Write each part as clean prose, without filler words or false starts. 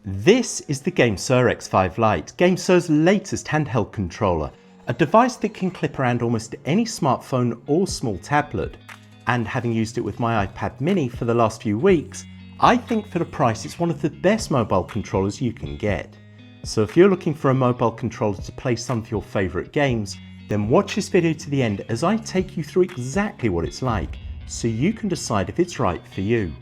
This is the GameSir X5 Lite, GameSir's latest handheld controller, a device that can clip around almost any smartphone or small tablet. And having used it with my iPad mini for the last few weeks, I think for the price it's one of the best mobile controllers you can get. So if you're looking for a mobile controller to play some of your favourite games, then watch this video to the end as I take you through exactly what it's like, so you can decide if it's right for you.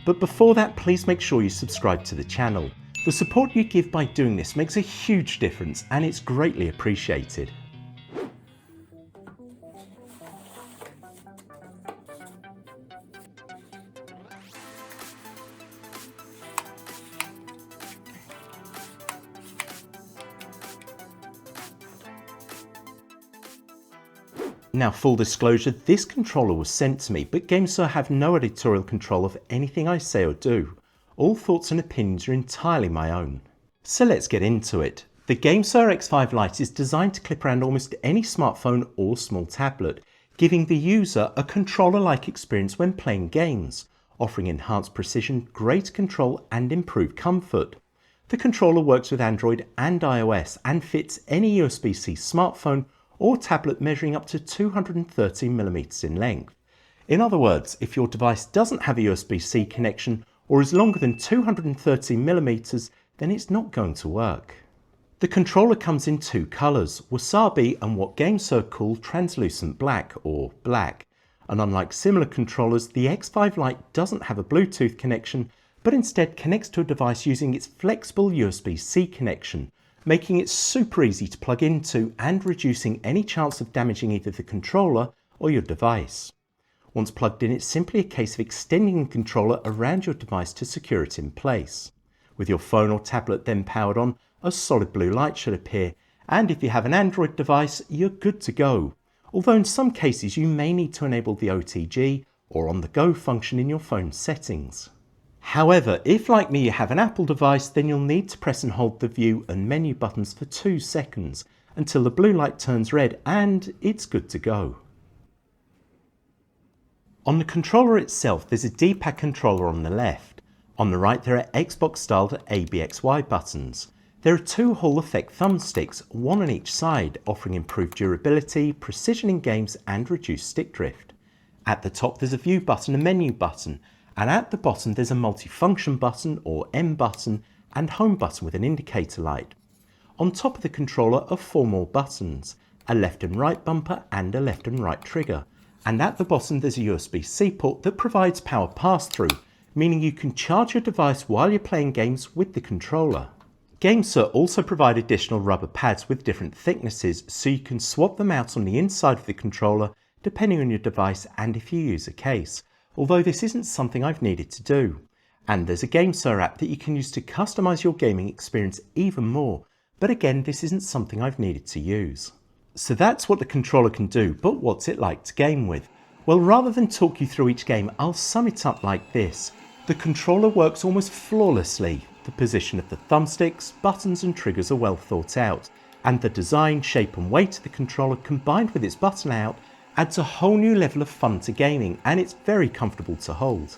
But before that, please make sure you subscribe to the channel. The support you give by doing this makes a huge difference and it's greatly appreciated. Now, full disclosure, this controller was sent to me, but GameSir have no editorial control of anything I say or do. All thoughts and opinions are entirely my own. So let's get into it. The GameSir X5 Lite is designed to clip around almost any smartphone or small tablet, giving the user a controller-like experience when playing games, offering enhanced precision, greater control and improved comfort. The controller works with Android and iOS and fits any USB-C smartphone or tablet measuring up to 230mm in length. In other words, if your device doesn't have a USB-C connection or is longer than 230mm, then it's not going to work. The controller comes in two colours, Wasabi and what GameSir call translucent black or black. And unlike similar controllers, the X5 Lite doesn't have a Bluetooth connection, but instead connects to a device using its flexible USB-C connection, making it super easy to plug into and reducing any chance of damaging either the controller or your device. Once plugged in, it's simply a case of extending the controller around your device to secure it in place. With your phone or tablet then powered on, a solid blue light should appear, and if you have an Android device, you're good to go. Although in some cases you may need to enable the OTG or on-the-go function in your phone settings. However, if like me you have an Apple device, then you'll need to press and hold the view and menu buttons for 2 seconds until the blue light turns red and it's good to go. On the controller itself, there's a D-pad controller on the left. On the right there are Xbox-styled ABXY buttons. There are 2 Hall effect thumbsticks, one on each side, offering improved durability, precision in games and reduced stick drift. At the top there's a view button and menu button, and at the bottom there's a multifunction button or M button and home button with an indicator light. On top of the controller are 4 more buttons, a left and right bumper and a left and right trigger. And at the bottom there's a USB-C port that provides power pass-through, meaning you can charge your device while you're playing games with the controller. GameSir also provide additional rubber pads with different thicknesses, so you can swap them out on the inside of the controller depending on your device and if you use a case. Although this isn't something I've needed to do. And there's a GameSir app that you can use to customize your gaming experience even more, but again this isn't something I've needed to use. So that's what the controller can do, but what's it like to game with? Well, rather than talk you through each game, I'll sum it up like this. The controller works almost flawlessly. The position of the thumbsticks, buttons and triggers are well thought out, and the design, shape and weight of the controller combined with its button layout adds a whole new level of fun to gaming, and it's very comfortable to hold.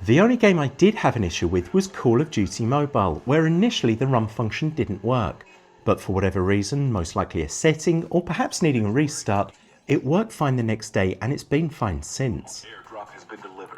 The only game I did have an issue with was Call of Duty Mobile, where initially the run function didn't work, but for whatever reason, most likely a setting or perhaps needing a restart, it worked fine the next day and it's been fine since. Airdrop has been delivered.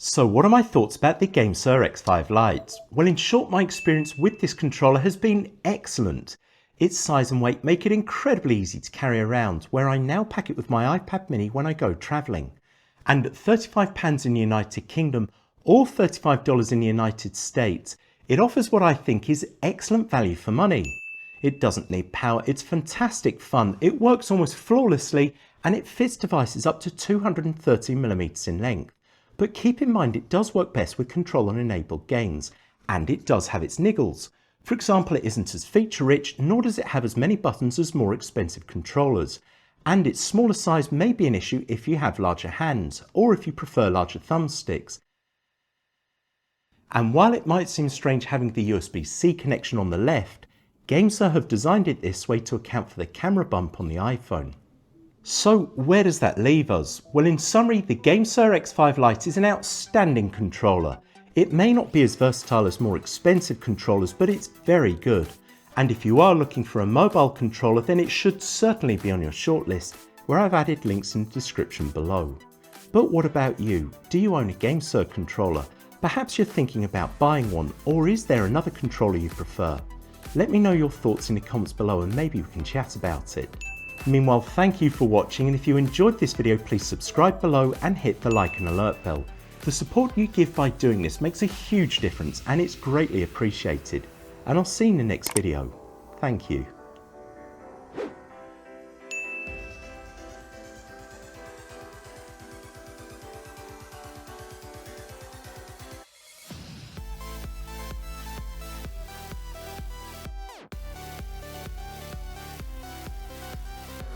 So what are my thoughts about the GameSir X5 Lite? Well, in short, my experience with this controller has been excellent. Its size and weight make it incredibly easy to carry around, where I now pack it with my iPad mini when I go travelling. And at £35 in the United Kingdom or $35 in the United States, it offers what I think is excellent value for money. It doesn't need power, it's fantastic fun, it works almost flawlessly, and it fits devices up to 230mm in length. But keep in mind it does work best with controller-enabled games, and it does have its niggles. For example, it isn't as feature-rich, nor does it have as many buttons as more expensive controllers. And its smaller size may be an issue if you have larger hands, or if you prefer larger thumbsticks. And while it might seem strange having the USB-C connection on the left, GameSir have designed it this way to account for the camera bump on the iPhone. So where does that leave us? Well, in summary, the GameSir X5 Lite is an outstanding controller. It may not be as versatile as more expensive controllers, but it's very good. And if you are looking for a mobile controller, then it should certainly be on your shortlist, where I've added links in the description below. But what about you? Do you own a GameSir controller? Perhaps you're thinking about buying one, or is there another controller you prefer? Let me know your thoughts in the comments below and maybe we can chat about it. Meanwhile, thank you for watching, and if you enjoyed this video, please subscribe below and hit the like and alert bell. The support you give by doing this makes a huge difference and it's greatly appreciated. And I'll see you in the next video. Thank you.